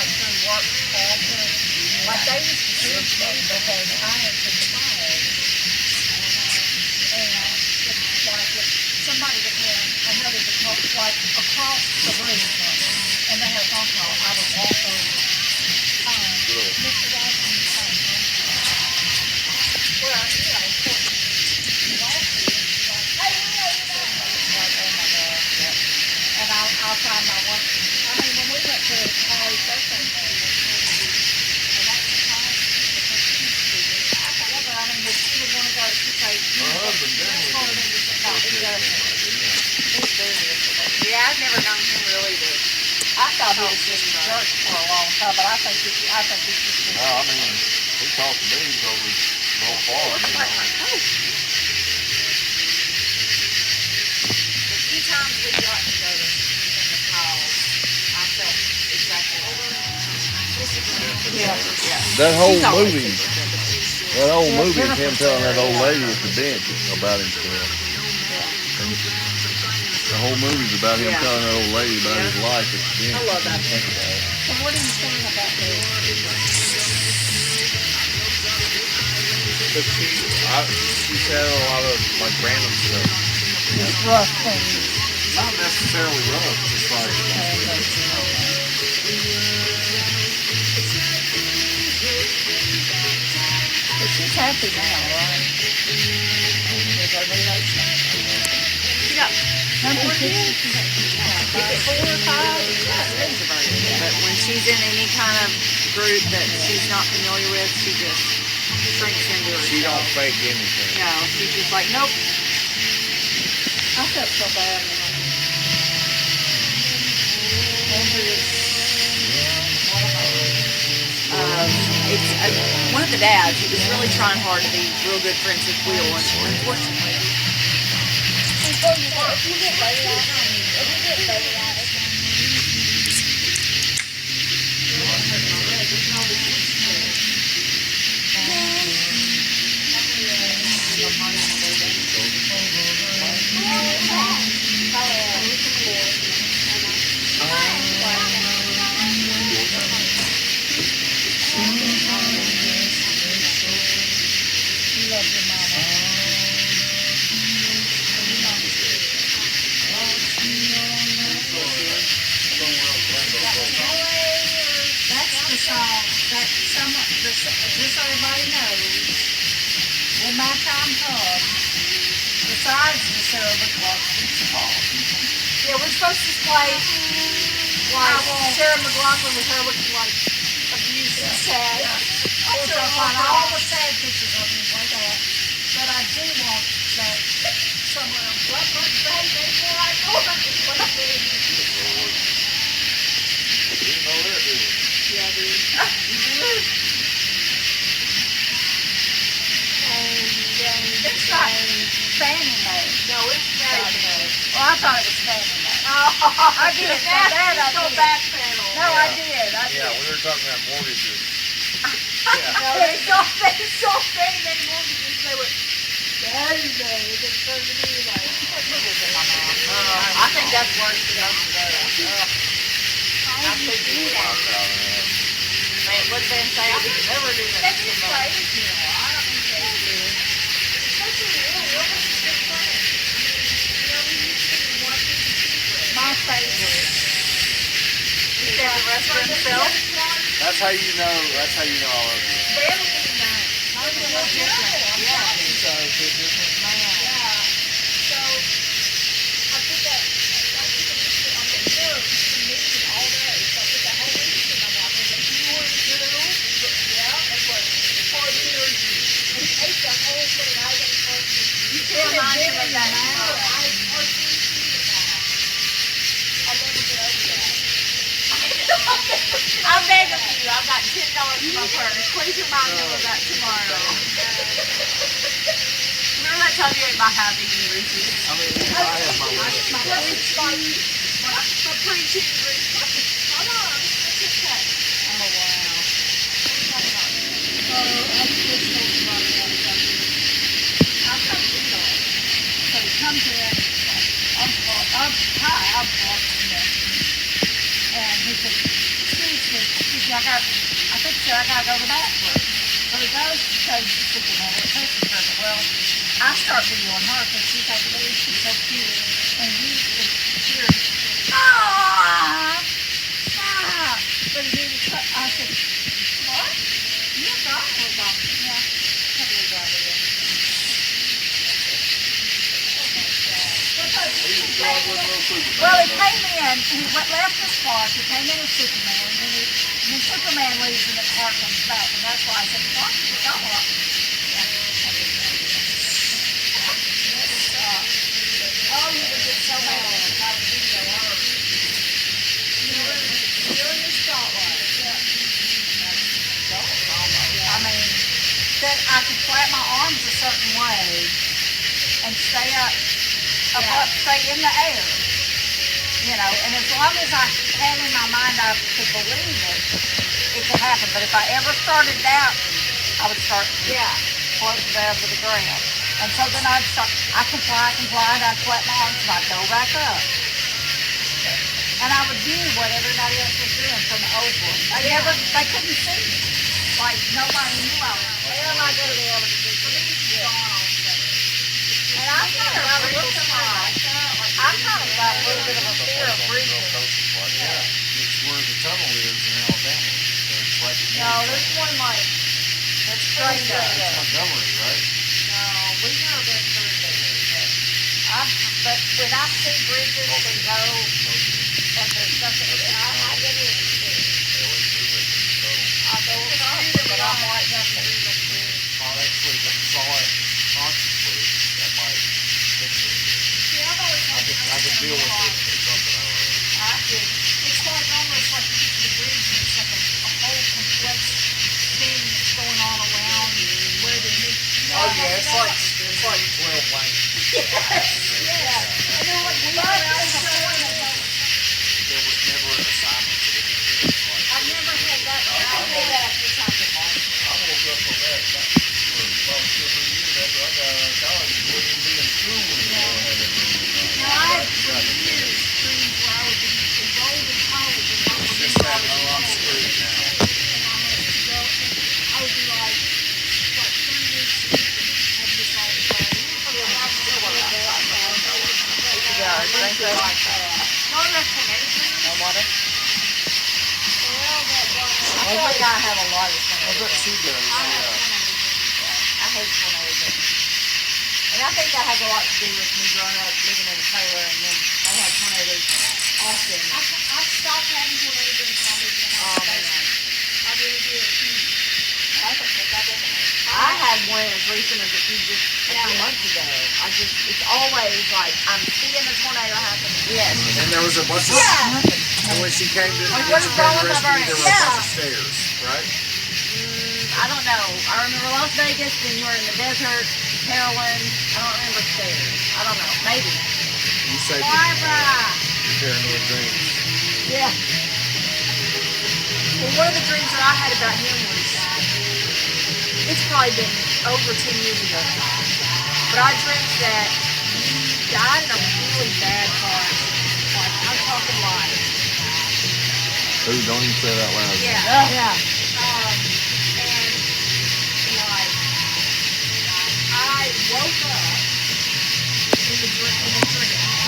like through work after. Like they used to teach me because I had to flag. And it's like if somebody was in another department, like across the room, and they had a phone call, I would walk over. Mr. Watson, well, you know, hey, like, oh my God. And I'll find my one. I mean, when we went to Holly's birthday party, and that's the time, yeah, but I mean, if she would want to go, she'd say, her husband definitely he doesn't. He's busy. Yeah, I've never known him really to. I thought he was just a jerk for a long time, but I think he's just. No, I mean, he talked to me over the whole farm, you know. The few times we got to go to Independence Hall, I felt exactly Yeah. That whole movie, him telling that old lady at the bench about himself. The whole movie's about him telling that old lady about his life at the bench. I love that. So what are you saying about this? But she said a lot of like random stuff. Just rough things. Not necessarily rough, just like But she's happy now, right? With her relation. She got 4 kids. 4 or 5. But when she's in any kind of group that she's not familiar with, she just shrinks into herself. she don't fake anything. No, she's just like, nope. I felt so bad. Andrew is It's one of the dads. He was really trying hard to be real good friends with Will, and unfortunately. Just so everybody knows, when my time comes, besides the Sarah McLaughlin song, Yeah, we're supposed to play like Sarah McLaughlin with her looking like abused and sad. which I find all the sad pictures of me like that, but I do want that someone of what baby before I go back to what I did. You know that, do you? Yeah, dude. It's not Fannie Mae. No, it's Fannie Mae. Well, I thought it was Fannie Mae. Oh, I did. That I go did. back panel. No, I did. Yeah, we were talking about mortgages. No, they saw Fannie Mae mortgages. They were Fannie Mae. They started to be like, I think that's worse than most of those. I could do that. Man, look and say, I could never do that. My favorite. You said the rest for himself? That's how you know I love you. I'm begging you. I've got $10 in my purse. Please remind them of that tomorrow. Remember that time you ate my happy Reese's? I mean, I have my limits. My pre-cheese Reese's. Hold on. Let's get that. Oh, wow. So he comes in, I'm walking in, and he said, excuse me, I think so, I gotta go to the bathroom. So he goes to change the Superman. It takes him further. Well, I start videoing her because she's like, baby, she's so cute. And he is here. Ah! Stop! But he needed to, I said, what? You got it. Yeah. Well, he came in, he left his park, he came in as Superman, and then Superman leaves and the car comes back, and that's why I said, what? You got what? Oh, you would get so mad if I was video her. You're in your spotlight. I mean, that I could flap my arms a certain way and stay up, stay in the air. You know, and as long as I had in my mind I could believe it could happen. But if I ever started doubt, I would start floating down to the ground. And so then I'd start, I comply, and I'd flap my arms and I'd go back up. And I would do what everybody else was doing from the old one. They couldn't see me. Like nobody knew I was. They're not going to be able to do it. And I kind of got a little bit of a fear of breathing. Yeah, it's where the tunnel is in Alabama. So it's like No, there's one like that's straight up. it's Montgomery, right? No, we've never been through there. But when I see bridges that go and there's nothing, I get in. I go across, but I'm like nothing to do with the bridge. Actually, if you saw it consciously, that might fix it. I could deal with it or something. I don't know. It's like almost like you get to the bridge and it's like a whole complex thing that's going on around where the Oh yeah, it's like 12 lanes. And then like we were out in the morning, There was never an assignment to the I never had that. I had that after Sunday morning. I woke up from that for about 2 or 3 years after I got out of college. It wouldn't be in school anymore. Now I had for years dreams where I would be enrolled in college and not It's just that I'm screwed now. and I had to go and I would be like 3 weeks I'd just like Thank you. no water. I feel like I have a lot of I things. bet she does. I hate tornadoes. And I think that has a lot to do with me growing up living in a trailer and then they had tornadoes often. I stopped having tornadoes in college and Oh man. I really did. I had one as recent as a few months ago. It's always like I'm seeing a tornado happen. Yes. And there was a bunch of, and when she came to Like what's wrong with my brain? there were a bunch of stairs, right? I don't know. I remember Las Vegas when you were in the desert, Carolyn. I don't remember stairs. I don't know. Maybe. You say Barbara. paranoid dreams. Yeah. Well, one of the dreams that I had about him was, it's probably been over 10 years ago now, but I dreamt that he died in a really bad car accident. Like, I'm talking like. Ooh, don't even say that loud. Yeah. And like I woke up in the dream. You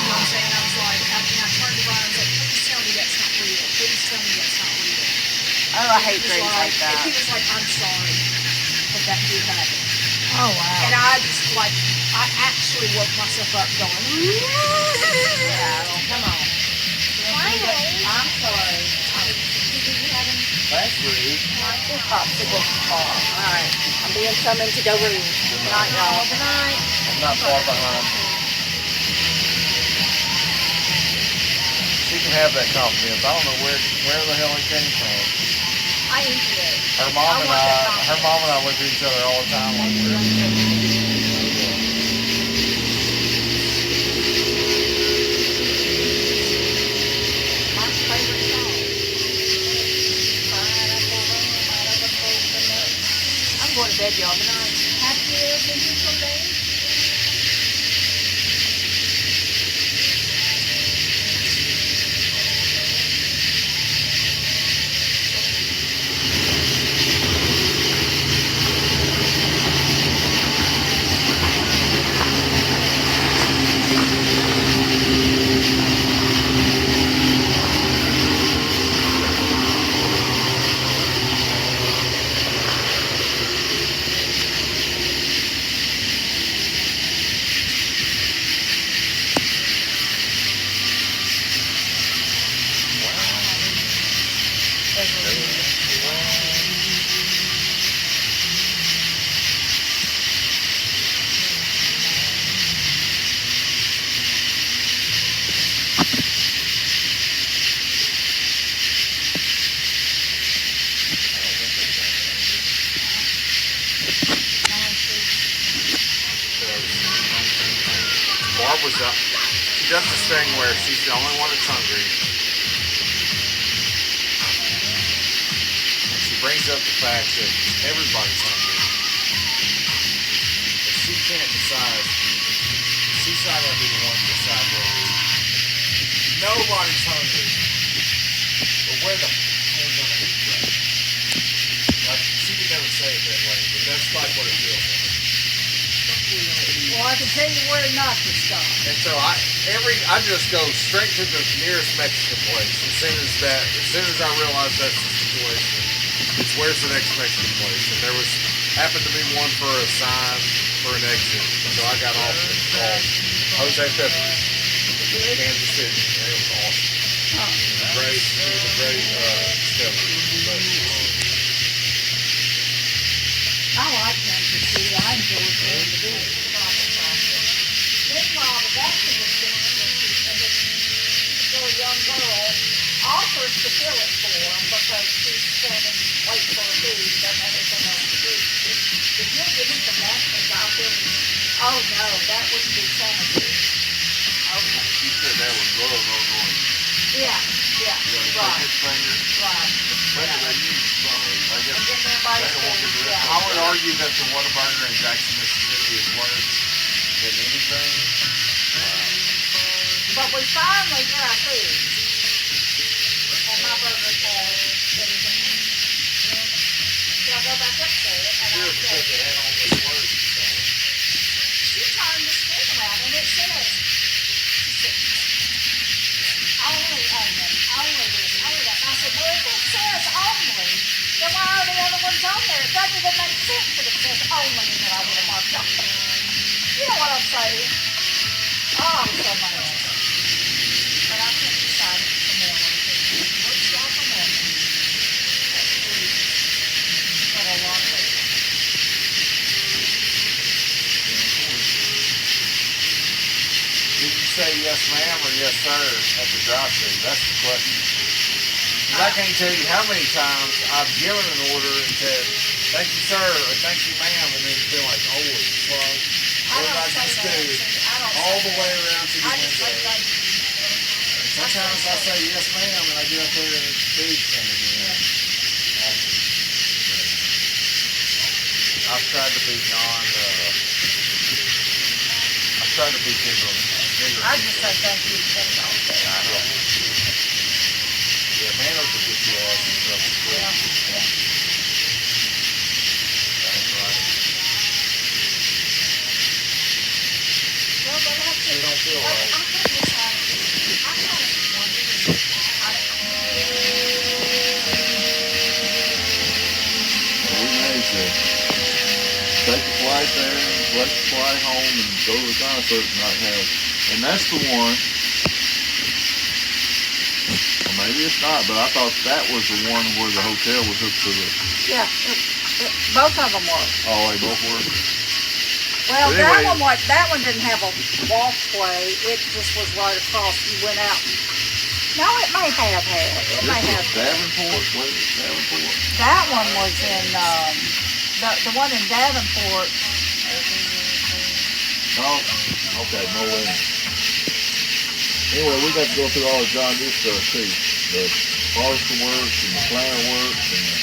know what I'm saying? I was like, I turned to Brian and said, please tell me that's not real. Please tell me that's not real. Oh, I hate dreams like that. And he was like, I'm sorry that did happen. Oh, wow. And I just like, I actually woke myself up going, Yeah, come on. I'm sorry. That's rude. This popsicle. All right. I'm being summoned to go read. Good night, y'all. Good night. I'm not far behind. She can have that confidence. I don't know where the hell it came from. I enjoy it. Her mom and I look at each other all the time like we're My favorite song. I'm going to bed, y'all. Good night. Have you ever been here someday? was she does this thing where she's the only one that's hungry. And she brings up the fact that everybody's hungry. But she can't decide. She's not going to be the one to decide where we eat. Nobody's hungry. But where the hell are we going to eat from? Like, she would never say it that way, but that's like what it feels like. Well, I can tell you where not to stop. And so I just go straight to the nearest Mexican place. As soon as I realize that's the situation, it's where's the next Mexican place. And there happened to be one for a sign for an exit. So I got off and called Jose Pepe, Kansas City. And it was awesome. It was a great step. I like Kansas City. I enjoy going to do it. Meanwhile, the vacuum machine and this little young girl offers to fill it for him because she's standing waiting for a food and doesn't have anything else to do. If you'll give me some napkins, I'll fill it. Oh no, that wouldn't be sanitary. Okay. You said that was gloves on one. Yeah, right. His finger. Right. Finger they use probably. I guess I'm getting everybody's food. Yeah. I would argue that the Whataburger in Jackson, Mississippi is worse than anything. But we finally get our food. And my burger has everything in it. So I go back upstairs and I say, They had all those words and stuff. she turned this thing around and it says, only onion, only this, only that. And I said, well, if it says only, then why are the other ones on there? It doesn't even make sense that it says only and that I would have marked on there. You know what I'm saying? Oh, I'm so mad. But I can't decide if it's a morning. Looks like a morning. That's true. But a lot of people. Did you say yes ma'am or yes sir at the drive-thru? That's the question. Because I can't tell you how many times I've given an order and said, thank you sir, or thank you ma'am, and then it's been like, holy fuck. What did I just do? All the way around to the window. Sometimes I say yes ma'am and I get up there and it's food coming in. I've tried to be vigorous. I just say thank you. That's all. I know. Yeah, manners will get your ass in trouble. Yeah. That's right. Well, but that's They don't feel right. I think it's I kind of wondered We may to take a flight there, collect the flight home, and go to the concert and not have. And that's the one. Or maybe it's not, but I thought that was the one where the hotel was hooked to the. yeah, both of them were. Oh, they both were. Well, But anyway- that one didn't have a walkway. It just was right across. You went out. No, it may have had. It may This have. was Davenport. What is it, Davenport? That one was in the one in Davenport. No. Okay, no way. Anyway, we got to go through all the John Deere stuff too. The Forester works and the planter works and the.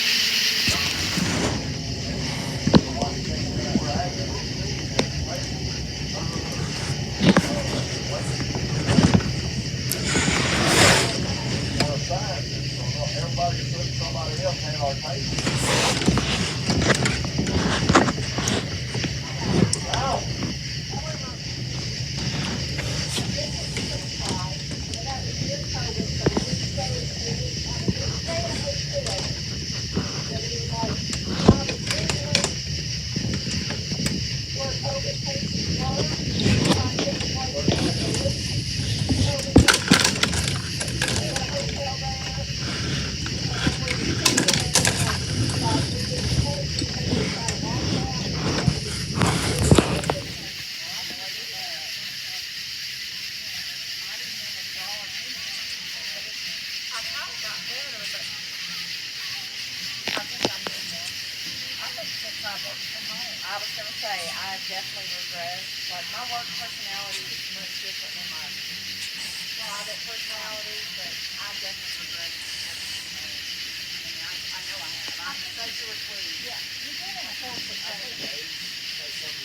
I was gonna say, I definitely regress. Like, my work personality is much different than my private personality, but I definitely regret having a marriage. I mean, I know I have. I'm socially, Yeah, you've been in a healthy phase.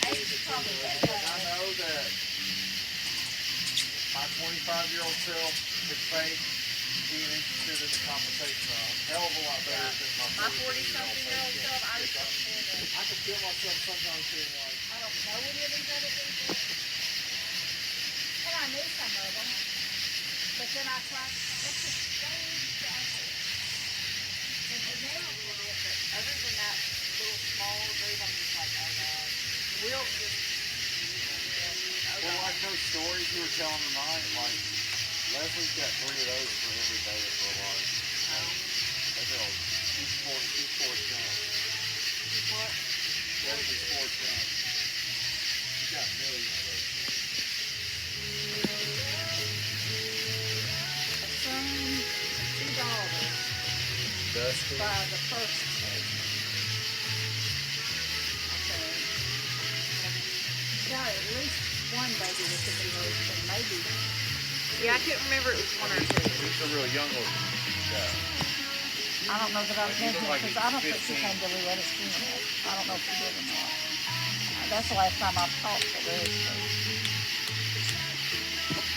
age is probably I better. know that my 25-year-old self could fake being interested in the conversation a hell of a lot better than My my 40-something-year-old self, I just don't feel that. I can feel myself sometimes being like, I don't know any of these other people. And I knew some of them. But then I tried, that's just so exciting. And now a little bit, but other than that little small group, I'm just like, oh God. We'll just, well, like those stories you were telling tonight, like Leslie's got 3 of those for every day of her life. That's all. She's sports young. what? Leslie's sports young. She's got millions of those. A son, 2 daughters Dusty. by the first husband. Okay. Got at least one baby that could be raised, and maybe Yeah, I couldn't remember it was 1 or 2. He's a real young looking guy. I don't know that I've Like, he met him looked like because he I was don't think he 15. came to Louetta's funeral. I don't know if he did or not. That's the last time I've talked to Leslie.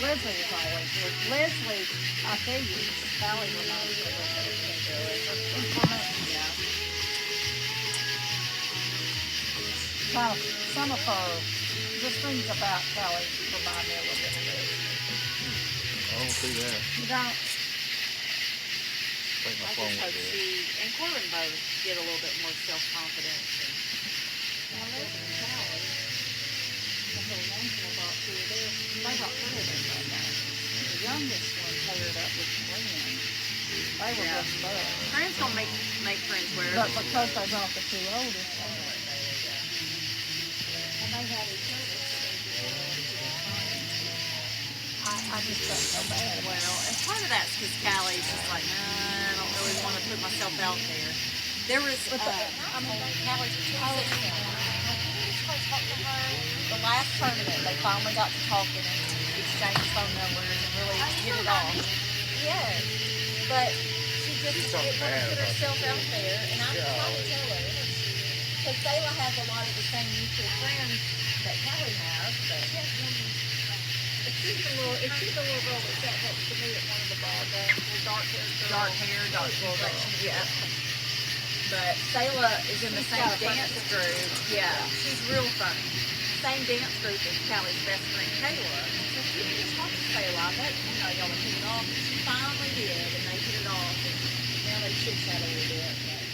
Leslie is always good. Leslie, I tell you, Sally reminds me of her temperament. Yeah. Kind of, some of her, just things about Callie remind me a little bit of Leslie. I don't see that. You don't? I think my I phone just was hope dead. she and Corbin both get a little bit more self-confidence. And Now, Leslie and Callie, the whole nation about 2 of theirs, they got 3 of them right now. The youngest one paired up with Lynn. They were Yeah. just buds. friends don't make friends where. But because they brought the 2 oldest, and they had each other, so they just I just felt so bad. Well, and part of that's because Callie's just like, nah, I don't really want to put myself out there. There was, But I mean, Callie's the last tournament, they finally got to talking and exchanged phone numbers and really hit it off. Yes, but she just She's didn't so want to mad put about herself out there, and I'm trying to tell her. Because Sayla has a lot of the same mutual friends that Callie has, but She's the little girl that sat next to me at one of the ball games, the dark hair, dark complexion. Yeah. But Sayla is in the She's same got a funny dance group. Yeah, she's real funny. Same dance group as Callie's best friend Kayla. So she just talked to Sayla. I bet you know y'all would hit it off. And she finally did, and they hit it off. And now they chit chat a little bit. But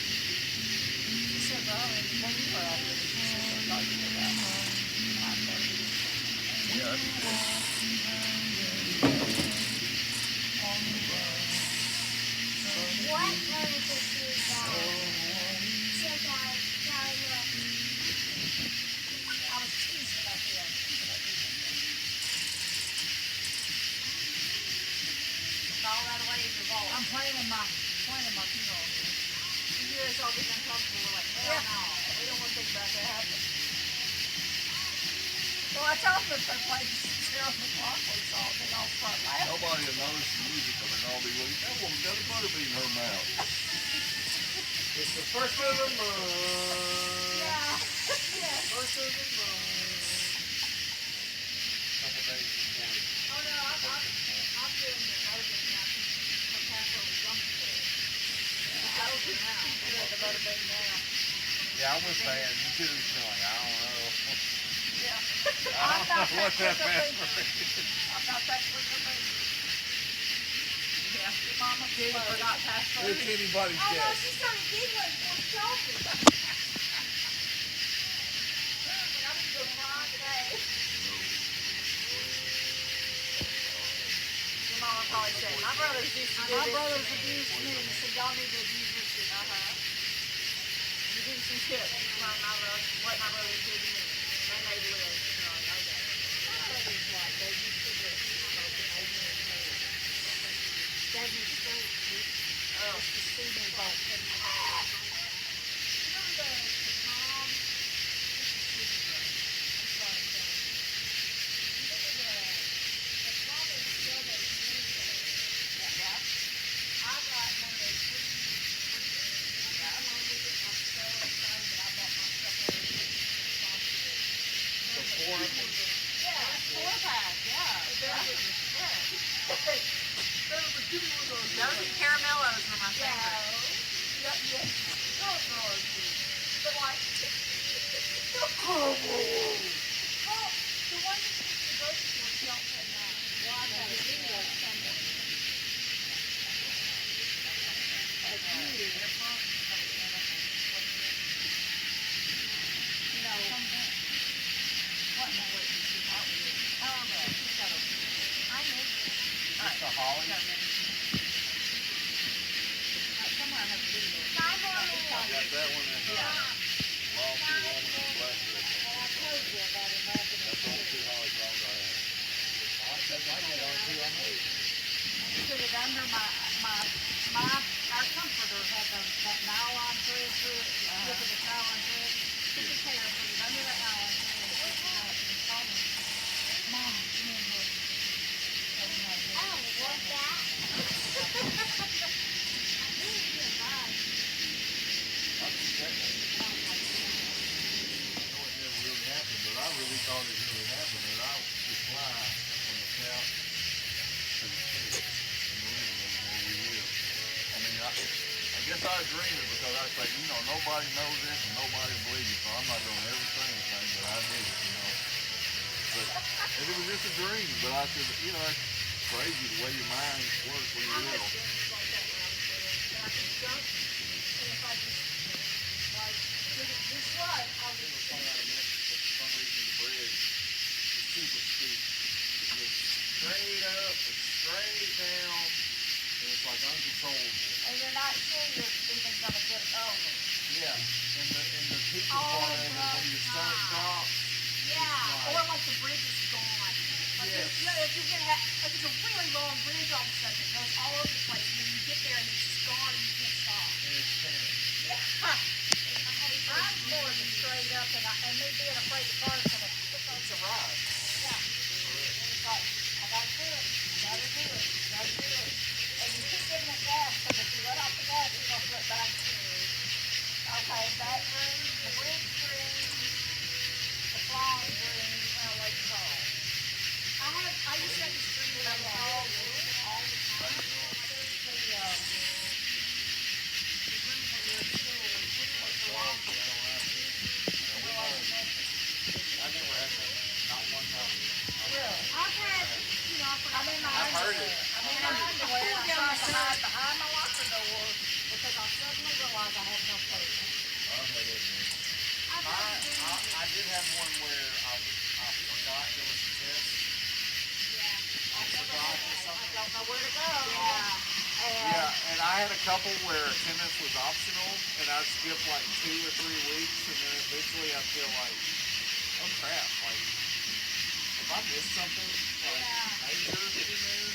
She said, Robin, when you were out there, she said, talking about her. Yeah. What kind of picture is that? Check out Charlie Look. I was teasing about the other. all that away in your vault. I'm planning my funeral. You guys all get done talking, we're like, hell no. We don't want to think about that happening. Well, I told them if they played the Sarah McLaughlin song, they'd all start laughing. Nobody will notice the music, but they'll all be looking. That woman's got a butterbean in her mouth. It's the first of the month. Yeah. First of the month. Couple days before. Oh no, I'm doing the motor now. Her Passover jumping there. I was now. I'm doing the motor now. Yeah, I was saying, you could have been like, I don't know. Yeah. I don't know what that meant for me. I'm not that quick of me. Yeah, your mama did forgot Passover. It's anybody's I know guess. she started giggling before she opened. But I'm just gonna cry today. Your mama probably said, my brothers used to do My this brothers to me. abused me, so y'all need to abuse your shit. You do some shit. What my brothers did to me. They made lists. No, okay. Brothers like they used to do. It's the senior boat. Four of them. Four-pack, yeah. Those caramellos were my favorite. But like, well, the one that you the grocery store don't put none. Well, I got a video somewhere. You know, what in the world is she out with? She's got a, I knew. Just a holly. Somewhere I have a video. Bye, Mommy. I got that one in Long Two Woman and Black Red. Well, I told you about it back in the That's the only two holly songs I have. Put it under our comforter had that nylon thread through it, look at the nylon thread, took his hair, put it under that nylon thread, and put it up, and he called me, Mom, come in, look. I don't want that. know it never really happened, but I really thought it really happened, and I would fly from the couch to the street in the living room where we live. I mean, I guess I dreamed it because I say, you know, nobody knows this and nobody believes me, so I'm not going to ever say anything, but I did it, you know. But, and it was just a dream, but I said, you know, it's crazy the way your mind works when you're little. Super steep. It goes straight up, it's straight down, and it's like uncontrollable. And you're not sure you're even gonna get over. Yeah, and the peak part of it when your stomach drops. Yeah, or like the bridge is gone. Like Yes. if you're gonna have, like it's a really long bridge all of a sudden, it goes all over the place, and then you get there and it's just gone and you can't stop. And it's panic. Yeah. I'm more than straight up, and me being afraid the car's gonna flip over. It's a ride. Yeah. It's like, I gotta do it, gotta do it, gotta do it. And you keep giving it gas, because if you let off the gas, you're gonna flip back. Okay, that room, the bridge room, the flying room, like call. I used to have this dream when I was all the time. There's the room where you're at school, what's the long I never had that. Not one time. Really? I've had, you know, I'm in my I've heard it. I'm in my underwear, and I'm trying to hide behind my locker door because I suddenly realized I have no place. I've had that dream. I did have one where I forgot there was a test. I don't know where to go. Yeah, and I had a couple where attendance was optional, and I'd skip like 2 or 3 weeks, and then eventually I feel like, oh crap, like, if I missed something, like, major in there?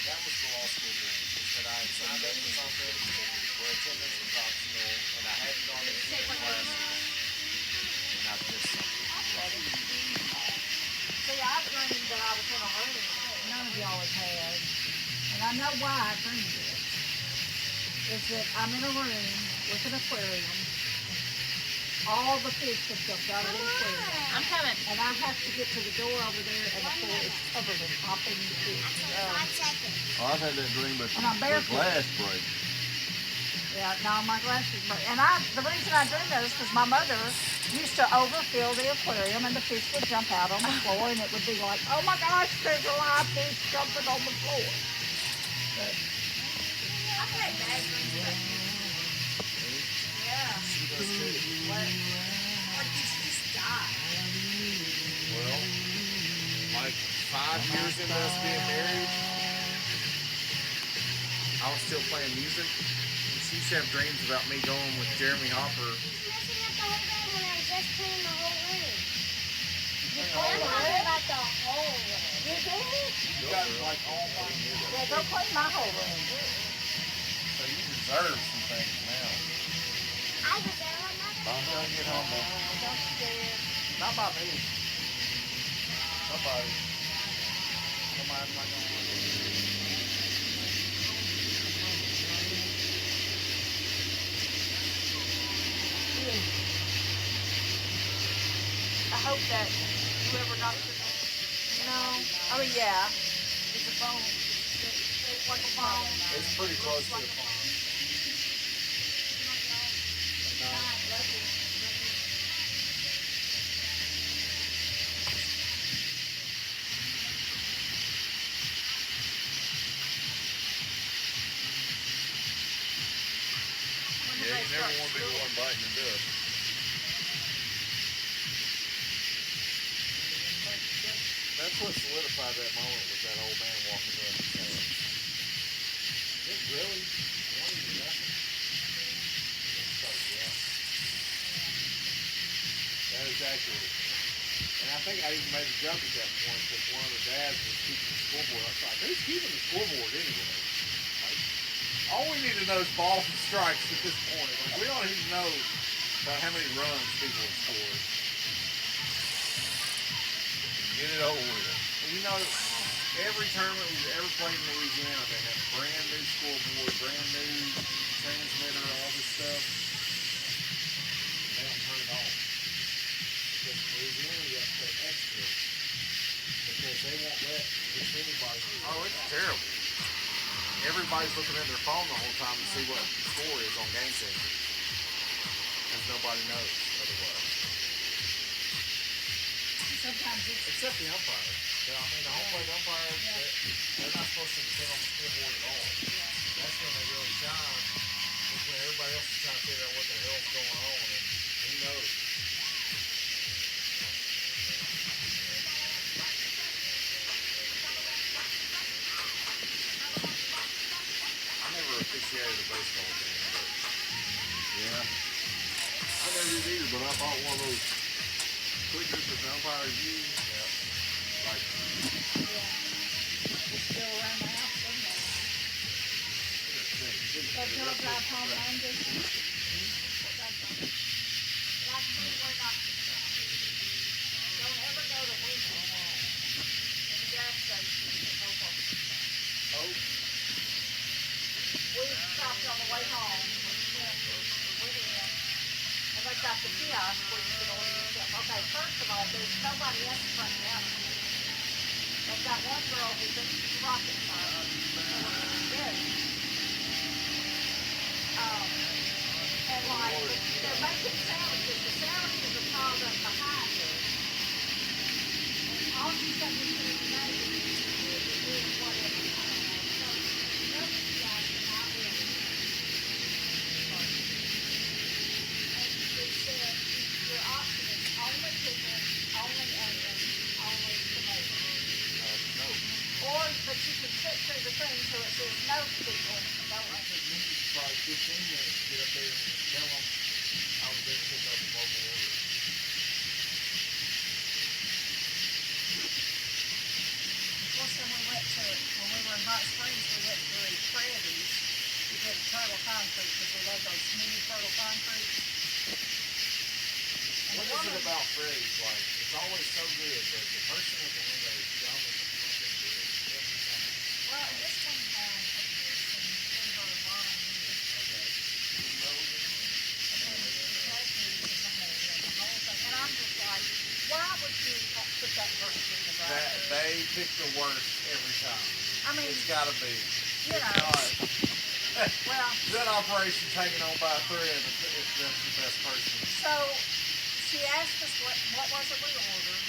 That was the law school dream, is that I had signed up for something where attendance was optional, and I hadn't gone to any classes, and I missed something. See, I dreamed that I was in a room. None of y'all have had. And I know why I dreamed it. Is that I'm in a room with an aquarium. All the fish have jumped out of the aquarium. I'm coming. And I have to get to the door over there, and the floor is covered in hopping fish. 5 seconds. Well, I've had that dream, but And I'm the barefoot. glass breaks. Yeah, no, my glasses break. And the reason I dreamed that is because my mother used to overfill the aquarium, and the fish would jump out on the floor, and it would be like, oh my gosh, there's a live fish jumping on the floor. But, I've had bad dreams about you. yeah. Like you just die. Well, like 5 years into us being married, I was still playing music. She used to have dreams about me going with Jeremy Hopper. Messing up the whole thing when I just cleaned the whole room. You cleaned the room? like all my Yeah, go clean my whole room. So you deserve some things now. I was there on my I'm gonna get home now. Don't you dare. Not by me. Somebody. Somebody's not gonna do it. I hope that whoever knocks it down. No. I mean, yeah. It's a phone. It's like a phone. It's pretty close to the phone. Yeah, you never want to be the one biting the dust. That's what solidified that moment was that old man walking up and saying, "Is it really? Why are you nothing?" It's like, yeah. That is accurate. And I think I even made a joke at that point because one of the dads was keeping the scoreboard. I was like, who's keeping the scoreboard anyway? Like, all we need to know is balls and strikes at this point. Like, we don't need to know about how many runs people have scored. Get it over with. And you know, every tournament we've ever played in Louisiana, they have brand new scoreboard, brand new transmitter, all this stuff. They don't turn it on. Because in Louisiana, you have to pay extra. Because they won't let just anybody. Oh, it's terrible. Everybody's looking at their phone the whole time to see what the score is on Game Changer. Because nobody knows otherwise. Sometimes it's Except the umpire. I mean, the home plate umpires, they're not supposed to depend on the scoreboard at all. That's when they really shine. Is when everybody else is trying to figure out what the hell's going on, and who knows. I never officiated a baseball game, but Yeah. I never did either, but I bought one of those clickers that the umpires use. yeah. Like, it's still around the house somewhere. So y'all drive home Monday? Like me, we're not don't ever go to Lincoln in the gas station at no point. Oh, We stopped on the way home. We went in. And they got the kiosk where you can order yourself. Okay, first of all, there's nobody at the front counter. They've got one girl who thinks she's rocket science. Yes. And like, they're making sandwiches. The sandwiches are piled up behind her. And all she's got to do is make is whatever. So, nothing guys can out in. It said your option is only pickle, only onion, only tomato. no. Or, but you can click through the thing so it says no pickle, no onion. probably 15 minutes to get up there and tell them I was there to pick up a mobile order. Well, so we went to, when we were in Hot Springs, we went to Freddy's to get a turtle concrete because we love those mini turtle concrete. And What the is woman, it about Freddy's? Like, it's always so good, but the person with the window is dumb as a fucking bitch every time. well, this one, and through her line here. Okay. And I'm just like, why would you put that person in the That drive-thru? they pick the worst every time. I mean, It's gotta be. you know, God, well, that operation's hanging on by a thread if that's the best person. so she asked us what was it we ordered.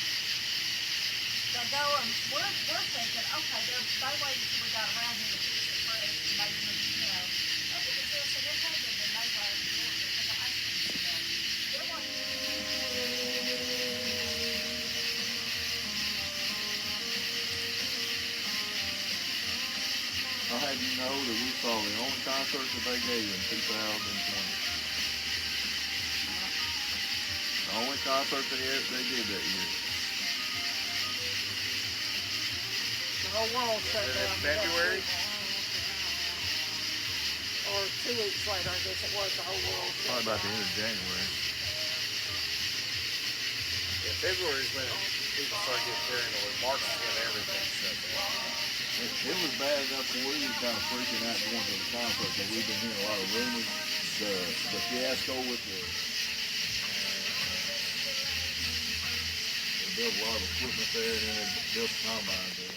They go and we're thinking, okay, they waited till we got around here to fix it fresh and make them, you know. I think it's this and it had to have been made by the order because the ice cream smell. There wasn't. I'll have you know that we saw the only concert that they gave in 2020. The only concert they did that year. whole world shut And then down. in February, Or 2 weeks later, I guess it was, the whole world shut Probably about the down. end of January. yeah, February is when people start getting carrying away. March is when everything shut down. It was bad enough that we were kind of freaking out going to the concert because we've been hearing a lot of rumors. The fiasco with they built a lot of equipment there and then they built combines there.